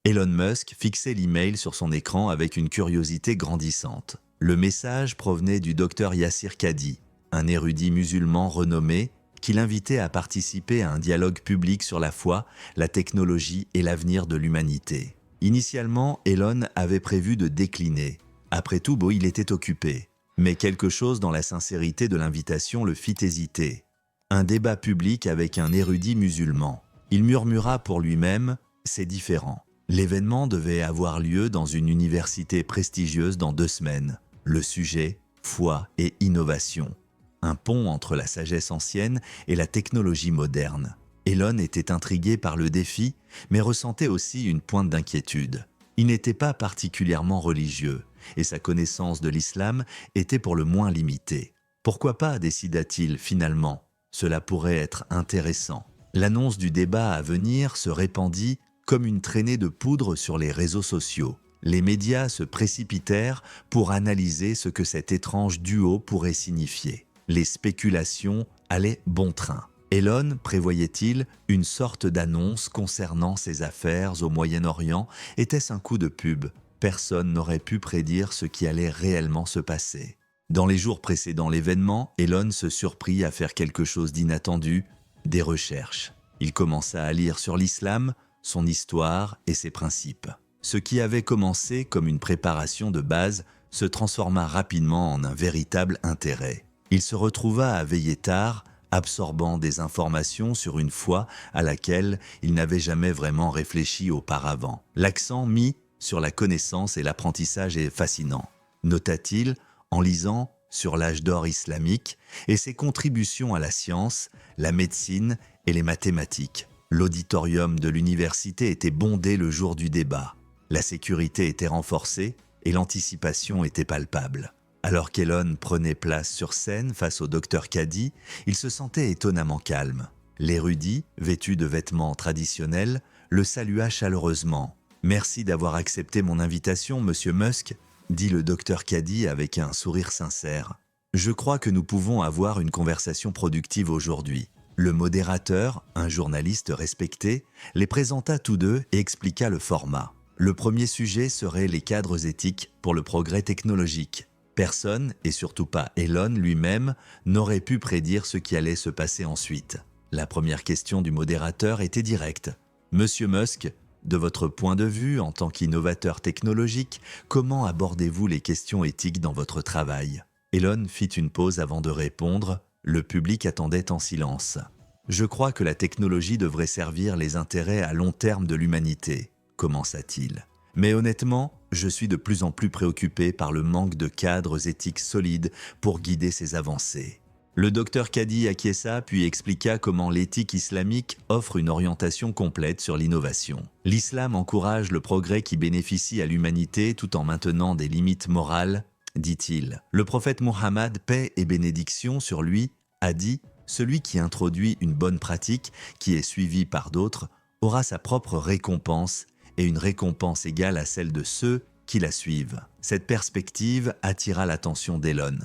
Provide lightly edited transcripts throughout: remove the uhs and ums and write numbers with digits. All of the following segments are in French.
Elon Musk fixait l'email sur son écran avec une curiosité grandissante. Le message provenait du docteur Yassir Qadhi, un érudit musulman renommé qui l'invitait à participer à un dialogue public sur la foi, la technologie et l'avenir de l'humanité. Initialement, Elon avait prévu de décliner. Après tout, il était occupé. Mais quelque chose dans la sincérité de l'invitation le fit hésiter. Un débat public avec un érudit musulman. Il murmura pour lui-même « c'est différent ». L'événement devait avoir lieu dans une université prestigieuse dans 2 semaines. Le sujet, foi et innovation. Un pont entre la sagesse ancienne et la technologie moderne. Elon était intrigué par le défi, mais ressentait aussi une pointe d'inquiétude. Il n'était pas particulièrement religieux, et sa connaissance de l'islam était pour le moins limitée. Pourquoi pas, décida-t-il finalement, cela pourrait être intéressant. L'annonce du débat à venir se répandit comme une traînée de poudre sur les réseaux sociaux. Les médias se précipitèrent pour analyser ce que cet étrange duo pourrait signifier. Les spéculations allaient bon train. Elon prévoyait-il une sorte d'annonce concernant ses affaires au Moyen-Orient? Était-ce un coup de pub? Personne n'aurait pu prédire ce qui allait réellement se passer. Dans les jours précédant l'événement, Elon se surprit à faire quelque chose d'inattendu, des recherches. Il commença à lire sur l'islam, son histoire et ses principes. Ce qui avait commencé comme une préparation de base se transforma rapidement en un véritable intérêt. Il se retrouva à veiller tard, absorbant des informations sur une foi à laquelle il n'avait jamais vraiment réfléchi auparavant. L'accent mis sur la connaissance et l'apprentissage est fascinant, nota-t-il en lisant sur l'âge d'or islamique et ses contributions à la science, la médecine et les mathématiques. L'auditorium de l'université était bondé le jour du débat. La sécurité était renforcée et l'anticipation était palpable. Alors qu'Elon prenait place sur scène face au docteur Qadhi, il se sentait étonnamment calme. L'érudit, vêtu de vêtements traditionnels, le salua chaleureusement. « Merci d'avoir accepté mon invitation, monsieur Musk », dit le docteur Qadhi avec un sourire sincère. « Je crois que nous pouvons avoir une conversation productive aujourd'hui. » Le modérateur, un journaliste respecté, les présenta tous deux et expliqua le format. Le premier sujet serait les cadres éthiques pour le progrès technologique. Personne, et surtout pas Elon lui-même, n'aurait pu prédire ce qui allait se passer ensuite. La première question du modérateur était directe. « Monsieur Musk, de votre point de vue en tant qu'innovateur technologique, comment abordez-vous les questions éthiques dans votre travail ?» Elon fit une pause avant de répondre. Le public attendait en silence. « Je crois que la technologie devrait servir les intérêts à long terme de l'humanité », commença-t-il. « Mais honnêtement, je suis de plus en plus préoccupé par le manque de cadres éthiques solides pour guider ces avancées. » Le docteur Qadhi acquiesça puis expliqua comment l'éthique islamique offre une orientation complète sur l'innovation. L'islam encourage le progrès qui bénéficie à l'humanité tout en maintenant des limites morales, dit-il. Le prophète Mohammed, paix et bénédiction sur lui, a dit « Celui qui introduit une bonne pratique, qui est suivie par d'autres, aura sa propre récompense et une récompense égale à celle de ceux qui la suivent. » Cette perspective attira l'attention d'Elon.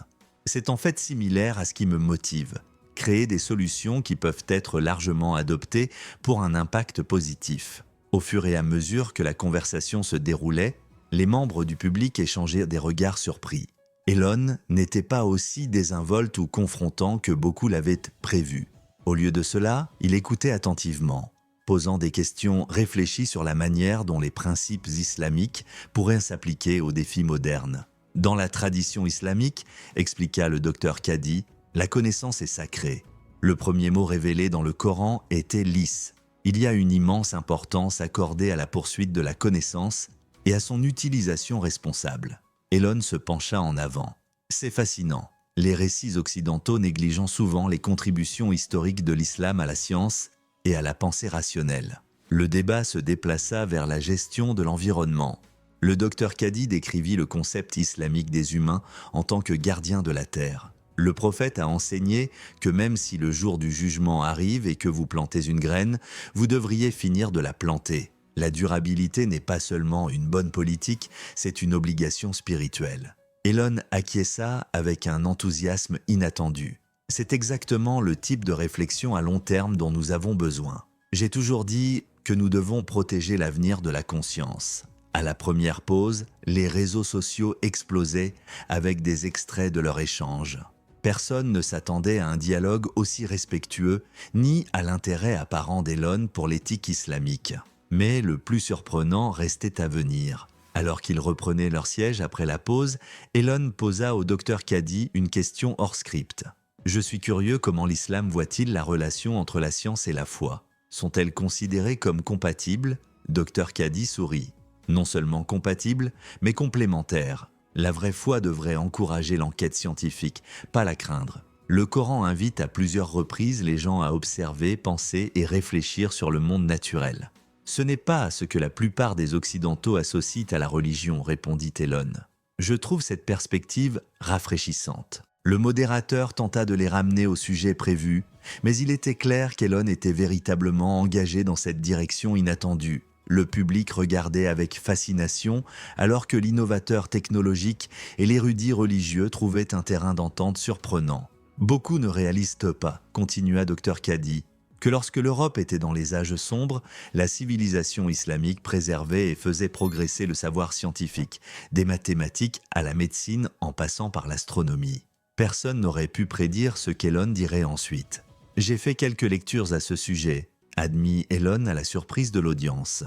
C'est en fait similaire à ce qui me motive, créer des solutions qui peuvent être largement adoptées pour un impact positif. Au fur et à mesure que la conversation se déroulait, les membres du public échangeaient des regards surpris. Elon n'était pas aussi désinvolte ou confrontant que beaucoup l'avaient prévu. Au lieu de cela, il écoutait attentivement, posant des questions réfléchies sur la manière dont les principes islamiques pourraient s'appliquer aux défis modernes. Dans la tradition islamique, expliqua le docteur Qadhi, la connaissance est sacrée. Le premier mot révélé dans le Coran était lisse. Il y a une immense importance accordée à la poursuite de la connaissance et à son utilisation responsable. Elon se pencha en avant. C'est fascinant. Les récits occidentaux négligeant souvent les contributions historiques de l'islam à la science et à la pensée rationnelle. Le débat se déplaça vers la gestion de l'environnement. Le docteur Qadhi décrivit le concept islamique des humains en tant que gardiens de la terre. Le prophète a enseigné que même si le jour du jugement arrive et que vous plantez une graine, vous devriez finir de la planter. La durabilité n'est pas seulement une bonne politique, c'est une obligation spirituelle. Elon acquiesça avec un enthousiasme inattendu. C'est exactement le type de réflexion à long terme dont nous avons besoin. J'ai toujours dit, que nous devons protéger l'avenir de la conscience. À la première pause, les réseaux sociaux explosaient avec des extraits de leur échange. Personne ne s'attendait à un dialogue aussi respectueux, ni à l'intérêt apparent d'Elon pour l'éthique islamique. Mais le plus surprenant restait à venir. Alors qu'ils reprenaient leur siège après la pause, Elon posa au docteur Kadi une question hors script. « Je suis curieux comment l'islam voit-il la relation entre la science et la foi ? Sont-elles considérées comme compatibles ?» Docteur Kadi sourit. « Non seulement compatibles, mais complémentaires. La vraie foi devrait encourager l'enquête scientifique, pas la craindre. Le Coran invite à plusieurs reprises les gens à observer, penser et réfléchir sur le monde naturel. Ce n'est pas ce que la plupart des Occidentaux associent à la religion, répondit Elon. Je trouve cette perspective rafraîchissante. Le modérateur tenta de les ramener au sujet prévu, mais il était clair qu'Elon était véritablement engagé dans cette direction inattendue. Le public regardait avec fascination, alors que l'innovateur technologique et l'érudit religieux trouvaient un terrain d'entente surprenant. Beaucoup ne réalisent pas, continua Dr Kadi, que lorsque l'Europe était dans les âges sombres, la civilisation islamique préservait et faisait progresser le savoir scientifique, des mathématiques à la médecine en passant par l'astronomie. Personne n'aurait pu prédire ce qu'Elon dirait ensuite. J'ai fait quelques lectures à ce sujet, admit Elon à la surprise de l'audience.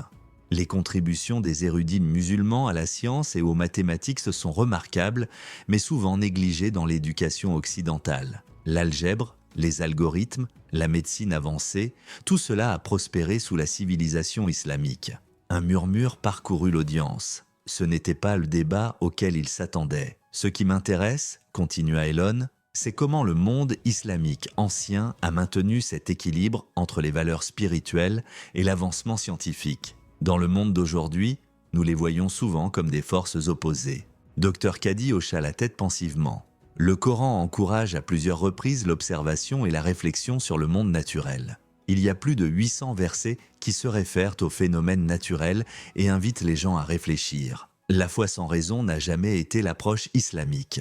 Les contributions des érudits musulmans à la science et aux mathématiques se sont remarquables, mais souvent négligées dans l'éducation occidentale. L'algèbre, les algorithmes, la médecine avancée, tout cela a prospéré sous la civilisation islamique. Un murmure parcourut l'audience. Ce n'était pas le débat auquel il s'attendait. Ce qui m'intéresse, continua Elon, c'est comment le monde islamique ancien a maintenu cet équilibre entre les valeurs spirituelles et l'avancement scientifique. Dans le monde d'aujourd'hui, nous les voyons souvent comme des forces opposées. Dr Kadi hocha la tête pensivement. Le Coran encourage à plusieurs reprises l'observation et la réflexion sur le monde naturel. Il y a plus de 800 versets qui se réfèrent aux phénomènes naturels et invitent les gens à réfléchir. La foi sans raison n'a jamais été l'approche islamique.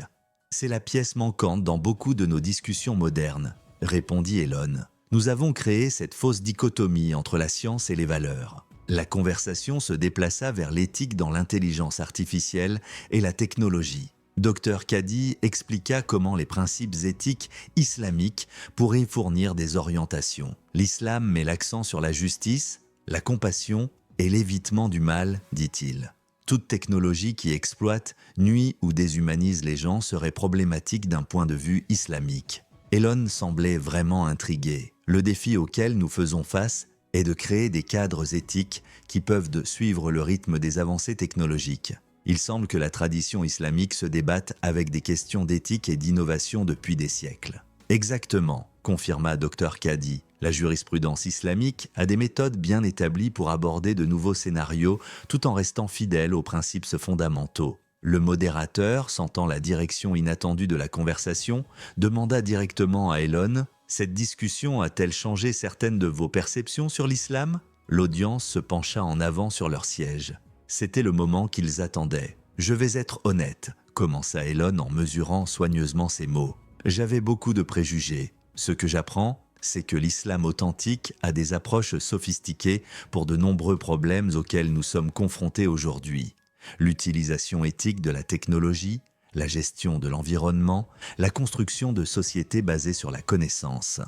C'est la pièce manquante dans beaucoup de nos discussions modernes, répondit Elon. Nous avons créé cette fausse dichotomie entre la science et les valeurs. La conversation se déplaça vers l'éthique dans l'intelligence artificielle et la technologie. Dr Kadi expliqua comment les principes éthiques islamiques pourraient fournir des orientations. L'islam met l'accent sur la justice, la compassion et l'évitement du mal, dit-il. Toute technologie qui exploite, nuit ou déshumanise les gens serait problématique d'un point de vue islamique. Elon semblait vraiment intrigué. Le défi auquel nous faisons face est de créer des cadres éthiques qui peuvent suivre le rythme des avancées technologiques. Il semble que la tradition islamique se débatte avec des questions d'éthique et d'innovation depuis des siècles. Exactement, confirma Dr Kadi. La jurisprudence islamique a des méthodes bien établies pour aborder de nouveaux scénarios tout en restant fidèle aux principes fondamentaux. Le modérateur, sentant la direction inattendue de la conversation, demanda directement à Elon « Cette discussion a-t-elle changé certaines de vos perceptions sur l'islam ?» L'audience se pencha en avant sur leur siège. C'était le moment qu'ils attendaient. « Je vais être honnête », commença Elon en mesurant soigneusement ses mots. « J'avais beaucoup de préjugés. Ce que j'apprends, c'est que l'islam authentique a des approches sophistiquées pour de nombreux problèmes auxquels nous sommes confrontés aujourd'hui. L'utilisation éthique de la technologie, la gestion de l'environnement, la construction de sociétés basées sur la connaissance.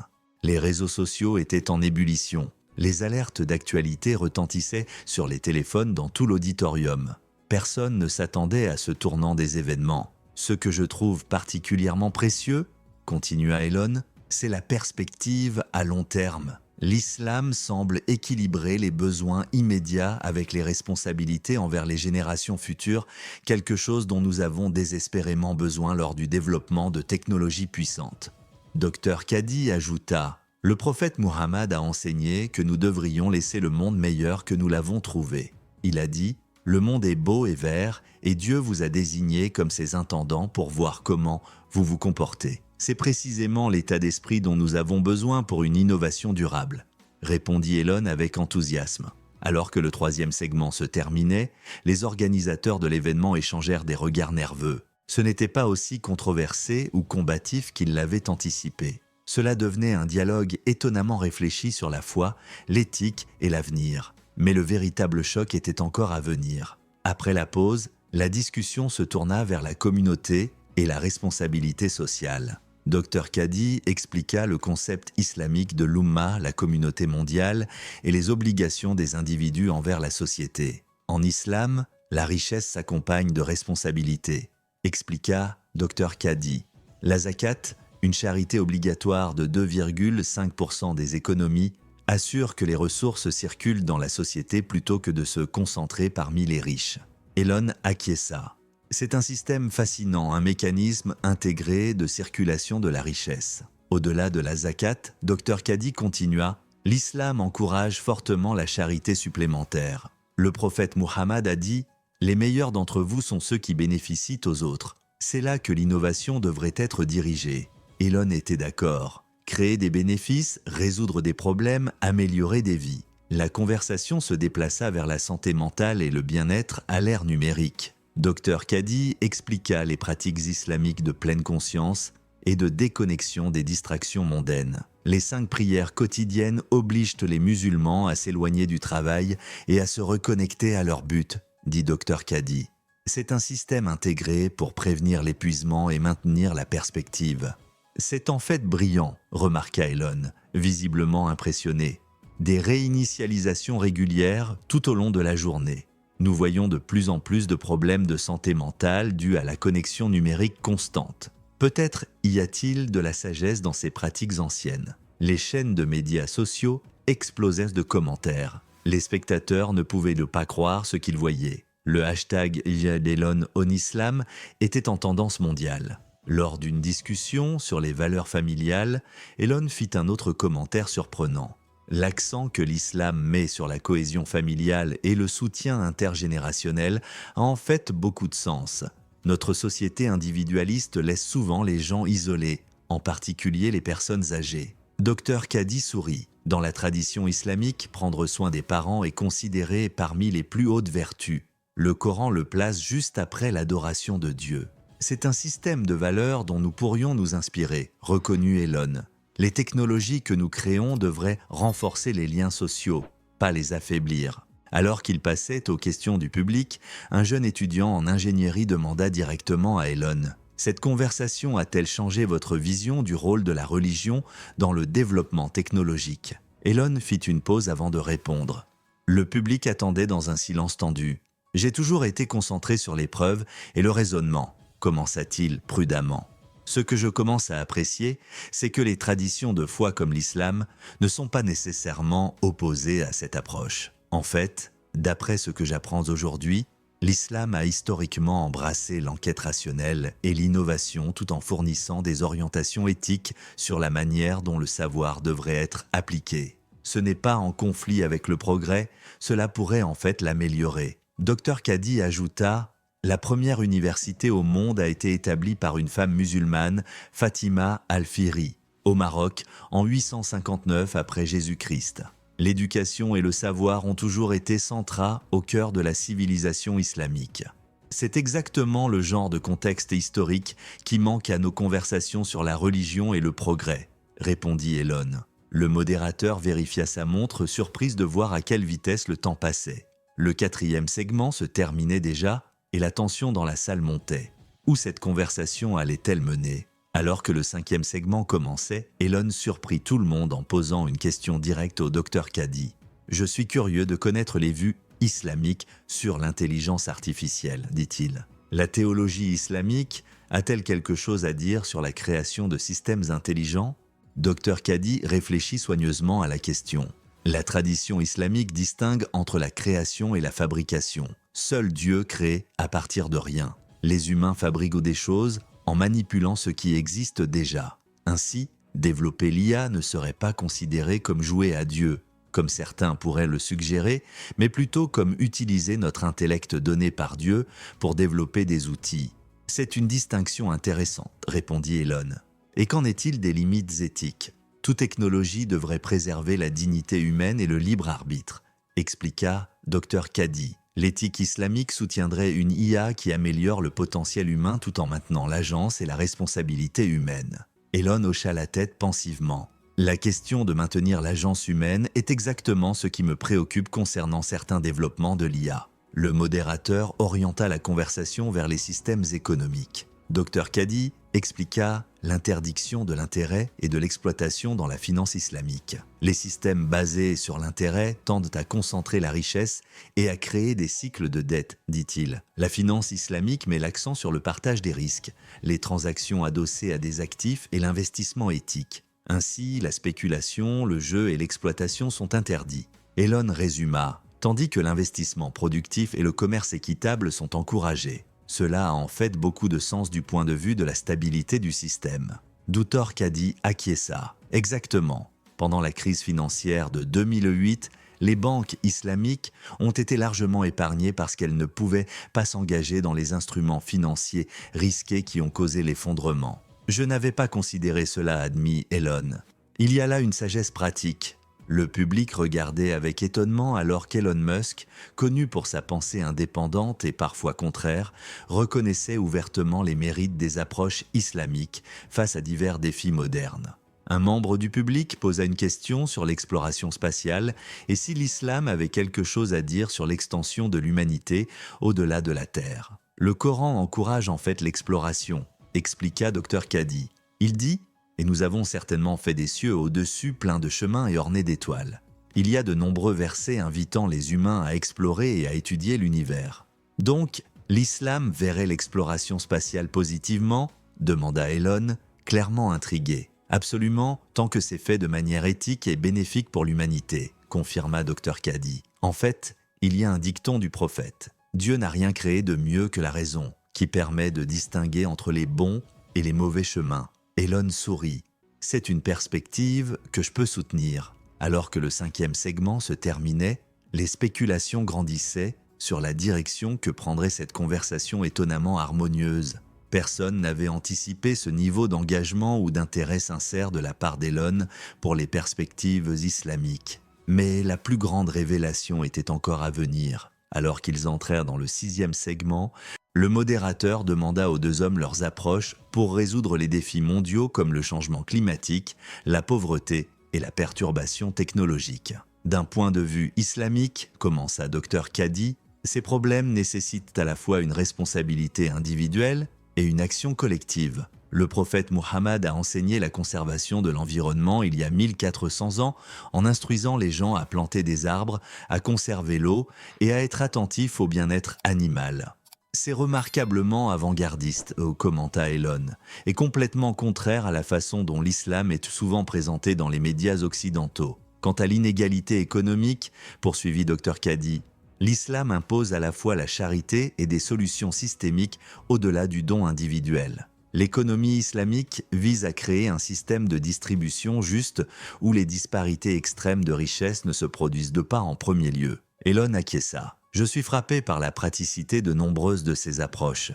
Les réseaux sociaux étaient en ébullition. Les alertes d'actualité retentissaient sur les téléphones dans tout l'auditorium. Personne ne s'attendait à ce tournant des événements. Ce que je trouve particulièrement précieux, continua Elon, c'est la perspective à long terme. L'islam semble équilibrer les besoins immédiats avec les responsabilités envers les générations futures, quelque chose dont nous avons désespérément besoin lors du développement de technologies puissantes. Dr Kadi ajouta « Le prophète Muhammad a enseigné que nous devrions laisser le monde meilleur que nous l'avons trouvé. Il a dit « Le monde est beau et vert et Dieu vous a désigné comme ses intendants pour voir comment vous vous comportez. » C'est précisément l'état d'esprit dont nous avons besoin pour une innovation durable, répondit Elon avec enthousiasme. Alors que le troisième segment se terminait, les organisateurs de l'événement échangèrent des regards nerveux. Ce n'était pas aussi controversé ou combatif qu'ils l'avaient anticipé. Cela devenait un dialogue étonnamment réfléchi sur la foi, l'éthique et l'avenir. Mais le véritable choc était encore à venir. Après la pause, la discussion se tourna vers la communauté et la responsabilité sociale. Dr Kadi expliqua le concept islamique de l'Umma, la communauté mondiale, et les obligations des individus envers la société. En islam, la richesse s'accompagne de responsabilités, expliqua Dr Kadi. La zakat, une charité obligatoire de 2,5% des économies, assure que les ressources circulent dans la société plutôt que de se concentrer parmi les riches. Elon acquiesça. C'est un système fascinant, un mécanisme intégré de circulation de la richesse. Au-delà de la zakat, Dr Kadi continua, l'islam encourage fortement la charité supplémentaire. Le prophète Muhammad a dit « Les meilleurs d'entre vous sont ceux qui bénéficient aux autres ». C'est là que l'innovation devrait être dirigée. Elon était d'accord. Créer des bénéfices, résoudre des problèmes, améliorer des vies. La conversation se déplaça vers la santé mentale et le bien-être à l'ère numérique. Dr Kadi expliqua les pratiques islamiques de pleine conscience et de déconnexion des distractions mondaines. Les 5 prières quotidiennes obligent les musulmans à s'éloigner du travail et à se reconnecter à leur but, dit Dr Kadi. C'est un système intégré pour prévenir l'épuisement et maintenir la perspective. C'est en fait brillant, remarqua Elon, visiblement impressionné. Des réinitialisations régulières tout au long de la journée. Nous voyons de plus en plus de problèmes de santé mentale dus à la connexion numérique constante. Peut-être y a-t-il de la sagesse dans ces pratiques anciennes. Les chaînes de médias sociaux explosaient de commentaires. Les spectateurs ne pouvaient pas croire ce qu'ils voyaient. Le hashtag Elon on Islam était en tendance mondiale. Lors d'une discussion sur les valeurs familiales, Elon fit un autre commentaire surprenant. L'accent que l'islam met sur la cohésion familiale et le soutien intergénérationnel a en fait beaucoup de sens. Notre société individualiste laisse souvent les gens isolés, en particulier les personnes âgées. Dr Kadi sourit. Dans la tradition islamique, prendre soin des parents est considéré parmi les plus hautes vertus. Le Coran le place juste après l'adoration de Dieu. C'est un système de valeurs dont nous pourrions nous inspirer, reconnut Elon. Les technologies que nous créons devraient renforcer les liens sociaux, pas les affaiblir. Alors qu'il passait aux questions du public, un jeune étudiant en ingénierie demanda directement à Elon « Cette conversation a-t-elle changé votre vision du rôle de la religion dans le développement technologique ?» Elon fit une pause avant de répondre. Le public attendait dans un silence tendu. « J'ai toujours été concentré sur les preuves et le raisonnement », commença-t-il prudemment. Ce que je commence à apprécier, c'est que les traditions de foi comme l'islam ne sont pas nécessairement opposées à cette approche. En fait, d'après ce que j'apprends aujourd'hui, l'islam a historiquement embrassé l'enquête rationnelle et l'innovation tout en fournissant des orientations éthiques sur la manière dont le savoir devrait être appliqué. Ce n'est pas en conflit avec le progrès, cela pourrait en fait l'améliorer. Dr Kadi ajouta « La première université au monde a été établie par une femme musulmane, Fatima al-Fihri, au Maroc, en 859 après Jésus-Christ. L'éducation et le savoir ont toujours été centraux au cœur de la civilisation islamique. C'est exactement le genre de contexte historique qui manque à nos conversations sur la religion et le progrès, répondit Elon. Le modérateur vérifia sa montre, surprise de voir à quelle vitesse le temps passait. Le 4e segment se terminait déjà, et la tension dans la salle montait. Où cette conversation allait-elle mener ? Alors que le 5e segment commençait, Elon surprit tout le monde en posant une question directe au Dr Kadi. « Je suis curieux de connaître les vues islamiques sur l'intelligence artificielle, dit-il. La théologie islamique a-t-elle quelque chose à dire sur la création de systèmes intelligents ? Dr Kadi réfléchit soigneusement à la question. La tradition islamique distingue entre la création et la fabrication. Seul Dieu crée à partir de rien. Les humains fabriquent des choses en manipulant ce qui existe déjà. Ainsi, développer l'IA ne serait pas considéré comme jouer à Dieu, comme certains pourraient le suggérer, mais plutôt comme utiliser notre intellect donné par Dieu pour développer des outils. C'est une distinction intéressante, répondit Elon. Et qu'en est-il des limites éthiques ? Toute technologie devrait préserver la dignité humaine et le libre arbitre, expliqua Dr Kadi. L'éthique islamique soutiendrait une IA qui améliore le potentiel humain tout en maintenant l'agence et la responsabilité humaine. Elon hocha la tête pensivement. La question de maintenir l'agence humaine est exactement ce qui me préoccupe concernant certains développements de l'IA. Le modérateur orienta la conversation vers les systèmes économiques. Dr Kadi expliqua l'interdiction de l'intérêt et de l'exploitation dans la finance islamique. Les systèmes basés sur l'intérêt tendent à concentrer la richesse et à créer des cycles de dette, dit-il. La finance islamique met l'accent sur le partage des risques, les transactions adossées à des actifs et l'investissement éthique. Ainsi, la spéculation, le jeu et l'exploitation sont interdits. Elon résuma, tandis que l'investissement productif et le commerce équitable sont encouragés. Cela a en fait beaucoup de sens du point de vue de la stabilité du système. Dr Kadi acquiesça. Exactement. Pendant la crise financière de 2008, les banques islamiques ont été largement épargnées parce qu'elles ne pouvaient pas s'engager dans les instruments financiers risqués qui ont causé l'effondrement. Je n'avais pas considéré cela, admit Elon. Il y a là une sagesse pratique. Le public regardait avec étonnement alors qu'Elon Musk, connu pour sa pensée indépendante et parfois contraire, reconnaissait ouvertement les mérites des approches islamiques face à divers défis modernes. Un membre du public posa une question sur l'exploration spatiale et si l'islam avait quelque chose à dire sur l'extension de l'humanité au-delà de la Terre. Le Coran encourage en fait l'exploration, expliqua Dr Kadi. Il dit « Et nous avons certainement fait des cieux au-dessus pleins de chemins et ornés d'étoiles. » Il y a de nombreux versets invitant les humains à explorer et à étudier l'univers. Donc, l'islam verrait l'exploration spatiale positivement ? Demanda Elon, clairement intrigué. Absolument, tant que c'est fait de manière éthique et bénéfique pour l'humanité, confirma Dr Kadi. En fait, il y a un dicton du prophète. Dieu n'a rien créé de mieux que la raison, qui permet de distinguer entre les bons et les mauvais chemins. Elon sourit. C'est une perspective que je peux soutenir. Alors que le 5e segment se terminait, les spéculations grandissaient sur la direction que prendrait cette conversation étonnamment harmonieuse. Personne n'avait anticipé ce niveau d'engagement ou d'intérêt sincère de la part d'Elon pour les perspectives islamiques. Mais la plus grande révélation était encore à venir. Alors qu'ils entrèrent dans le 6e segment, le modérateur demanda aux deux hommes leurs approches pour résoudre les défis mondiaux comme le changement climatique, la pauvreté et la perturbation technologique. D'un point de vue islamique, commença Dr Kadi, ces problèmes nécessitent à la fois une responsabilité individuelle et une action collective. Le prophète Muhammad a enseigné la conservation de l'environnement il y a 1400 ans en instruisant les gens à planter des arbres, à conserver l'eau et à être attentifs au bien-être animal. C'est remarquablement avant-gardiste, commenta Elon, et complètement contraire à la façon dont l'islam est souvent présenté dans les médias occidentaux. Quant à l'inégalité économique, poursuivit Dr Kadi, l'islam impose à la fois la charité et des solutions systémiques au-delà du don individuel. L'économie islamique vise à créer un système de distribution juste où les disparités extrêmes de richesse ne se produisent pas en premier lieu. Elon acquiesça. Je suis frappé par la praticité de nombreuses de ces approches.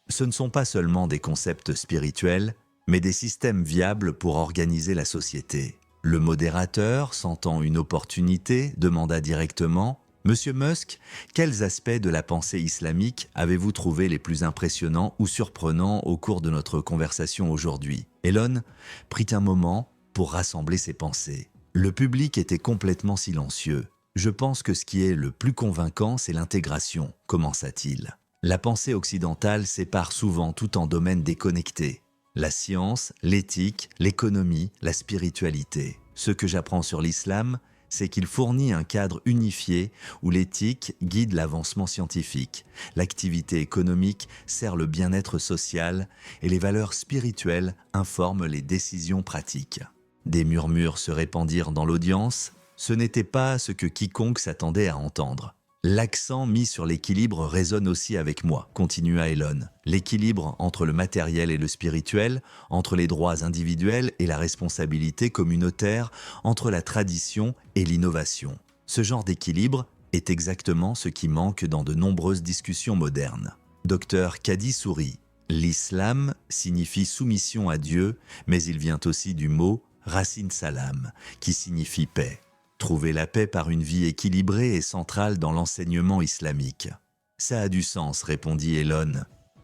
Ce ne sont pas seulement des concepts spirituels, mais des systèmes viables pour organiser la société. Le modérateur, sentant une opportunité, demanda directement « Monsieur Musk, quels aspects de la pensée islamique avez-vous trouvé les plus impressionnants ou surprenants au cours de notre conversation aujourd'hui ?» Elon prit un moment pour rassembler ses pensées. Le public était complètement silencieux. « Je pense que ce qui est le plus convaincant, c'est l'intégration », commença-t-il. La pensée occidentale sépare souvent tout en domaines déconnectés. La science, l'éthique, l'économie, la spiritualité. Ce que j'apprends sur l'islam, c'est qu'il fournit un cadre unifié où l'éthique guide l'avancement scientifique, l'activité économique sert le bien-être social et les valeurs spirituelles informent les décisions pratiques. Des murmures se répandirent dans l'audience. Ce n'était pas ce que quiconque s'attendait à entendre. L'accent mis sur l'équilibre résonne aussi avec moi, continua Elon. L'équilibre entre le matériel et le spirituel, entre les droits individuels et la responsabilité communautaire, entre la tradition et l'innovation. Ce genre d'équilibre est exactement ce qui manque dans de nombreuses discussions modernes. Dr Kadi sourit. L'islam signifie soumission à Dieu, mais il vient aussi du mot racine salam, qui signifie paix. Trouver la paix par une vie équilibrée est central dans l'enseignement islamique. Ça a du sens, répondit Elon.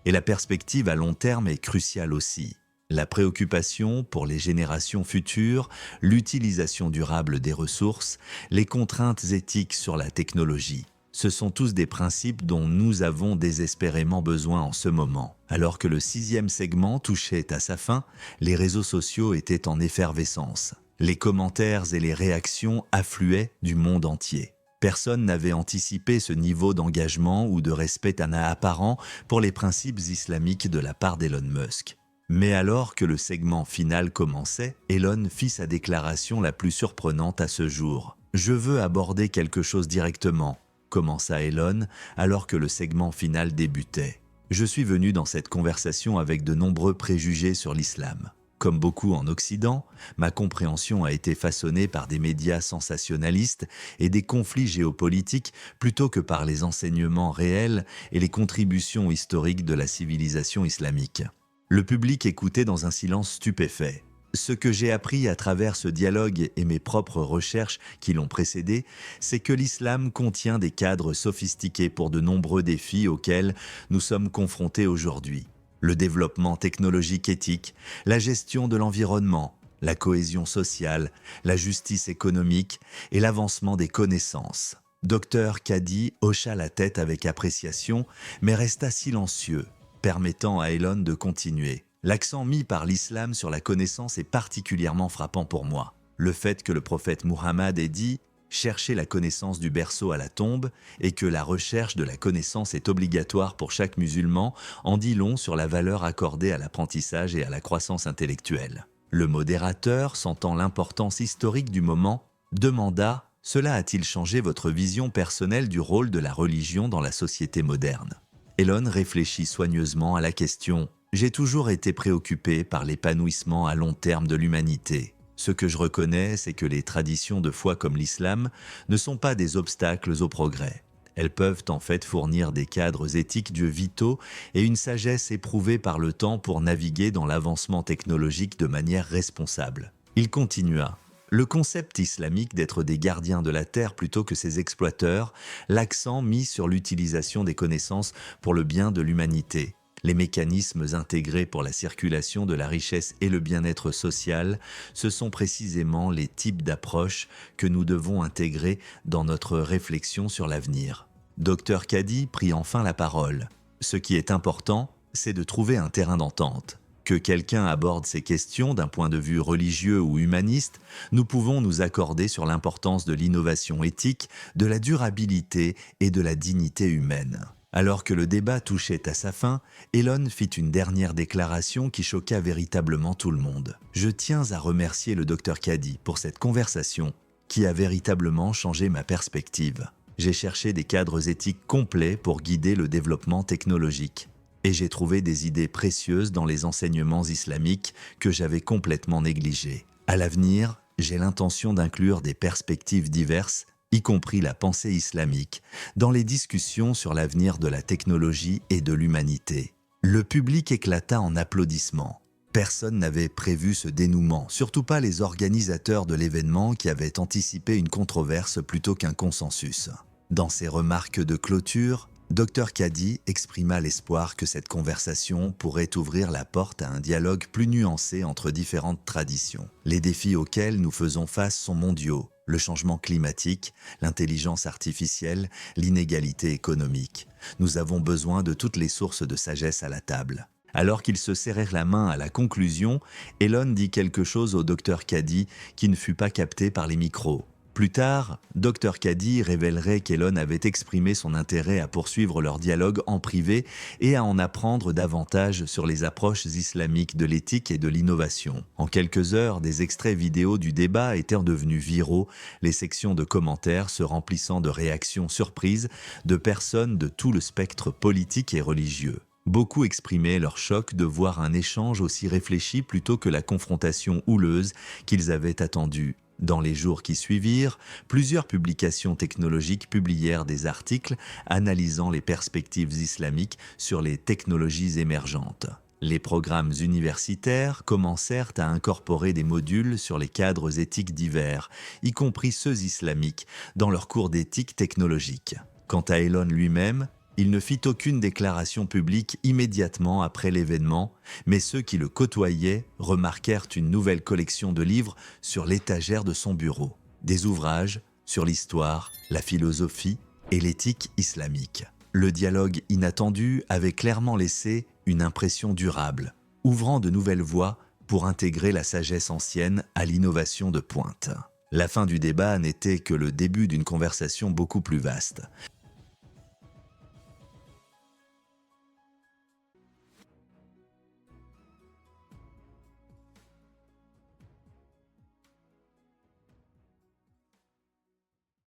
Et la perspective à long terme est cruciale aussi. La préoccupation pour les générations futures, l'utilisation durable des ressources, les contraintes éthiques sur la technologie. Ce sont tous des principes dont nous avons désespérément besoin en ce moment. Alors que le 6e segment touchait à sa fin, les réseaux sociaux étaient en effervescence. Les commentaires et les réactions affluaient du monde entier. Personne n'avait anticipé ce niveau d'engagement ou de respect apparent pour les principes islamiques de la part d'Elon Musk. Mais alors que le segment final commençait, Elon fit sa déclaration la plus surprenante à ce jour. « Je veux aborder quelque chose directement », commença Elon alors que le segment final débutait. « Je suis venu dans cette conversation avec de nombreux préjugés sur l'islam. Comme beaucoup en Occident, ma compréhension a été façonnée par des médias sensationnalistes et des conflits géopolitiques plutôt que par les enseignements réels et les contributions historiques de la civilisation islamique. » Le public écoutait dans un silence stupéfait. Ce que j'ai appris à travers ce dialogue et mes propres recherches qui l'ont précédé, c'est que l'islam contient des cadres sophistiqués pour de nombreux défis auxquels nous sommes confrontés aujourd'hui. Le développement technologique éthique, la gestion de l'environnement, la cohésion sociale, la justice économique et l'avancement des connaissances. Dr Kadi hocha la tête avec appréciation, mais resta silencieux, permettant à Elon de continuer. L'accent mis par l'islam sur la connaissance est particulièrement frappant pour moi. Le fait que le prophète Muhammad ait dit « chercher la connaissance du berceau à la tombe » et que la recherche de la connaissance est obligatoire pour chaque musulman en dit long sur la valeur accordée à l'apprentissage et à la croissance intellectuelle. Le modérateur, sentant l'importance historique du moment, demanda « Cela a-t-il changé votre vision personnelle du rôle de la religion dans la société moderne ?» Elon réfléchit soigneusement à la question « J'ai toujours été préoccupé par l'épanouissement à long terme de l'humanité. Ce que je reconnais, c'est que les traditions de foi comme l'islam ne sont pas des obstacles au progrès. Elles peuvent en fait fournir des cadres éthiques vitaux et une sagesse éprouvée par le temps pour naviguer dans l'avancement technologique de manière responsable. » Il continua. Le concept islamique d'être des gardiens de la terre plutôt que ses exploiteurs, l'accent mis sur l'utilisation des connaissances pour le bien de l'humanité, les mécanismes intégrés pour la circulation de la richesse et le bien-être social, ce sont précisément les types d'approches que nous devons intégrer dans notre réflexion sur l'avenir. Dr Kadi prit enfin la parole. Ce qui est important, c'est de trouver un terrain d'entente. Que quelqu'un aborde ces questions d'un point de vue religieux ou humaniste, nous pouvons nous accorder sur l'importance de l'innovation éthique, de la durabilité et de la dignité humaine. Alors que le débat touchait à sa fin, Elon fit une dernière déclaration qui choqua véritablement tout le monde. « Je tiens à remercier le Dr Kadi pour cette conversation qui a véritablement changé ma perspective. J'ai cherché des cadres éthiques complets pour guider le développement technologique. Et j'ai trouvé des idées précieuses dans les enseignements islamiques que j'avais complètement négligés. À l'avenir, j'ai l'intention d'inclure des perspectives diverses, y compris la pensée islamique, dans les discussions sur l'avenir de la technologie et de l'humanité. » Le public éclata en applaudissements. Personne n'avait prévu ce dénouement, surtout pas les organisateurs de l'événement qui avaient anticipé une controverse plutôt qu'un consensus. Dans ses remarques de clôture, Dr Kadi exprima l'espoir que cette conversation pourrait ouvrir la porte à un dialogue plus nuancé entre différentes traditions. Les défis auxquels nous faisons face sont mondiaux, le changement climatique, l'intelligence artificielle, l'inégalité économique. Nous avons besoin de toutes les sources de sagesse à la table. Alors qu'ils se serrèrent la main à la conclusion, Elon dit quelque chose au Dr Kadi qui ne fut pas capté par les micros. Plus tard, Dr Kadi révélerait qu'Elon avait exprimé son intérêt à poursuivre leur dialogue en privé et à en apprendre davantage sur les approches islamiques de l'éthique et de l'innovation. En quelques heures, des extraits vidéo du débat étaient devenus viraux, les sections de commentaires se remplissant de réactions surprises de personnes de tout le spectre politique et religieux. Beaucoup exprimaient leur choc de voir un échange aussi réfléchi plutôt que la confrontation houleuse qu'ils avaient attendue. Dans les jours qui suivirent, plusieurs publications technologiques publièrent des articles analysant les perspectives islamiques sur les technologies émergentes. Les programmes universitaires commencèrent à incorporer des modules sur les cadres éthiques divers, y compris ceux islamiques, dans leurs cours d'éthique technologique. Quant à Elon lui-même, Il ne fit aucune déclaration publique immédiatement après l'événement, mais ceux qui le côtoyaient remarquèrent une nouvelle collection de livres sur l'étagère de son bureau. Des ouvrages sur l'histoire, la philosophie et l'éthique islamique. Le dialogue inattendu avait clairement laissé une impression durable, ouvrant de nouvelles voies pour intégrer la sagesse ancienne à l'innovation de pointe. La fin du débat n'était que le début d'une conversation beaucoup plus vaste.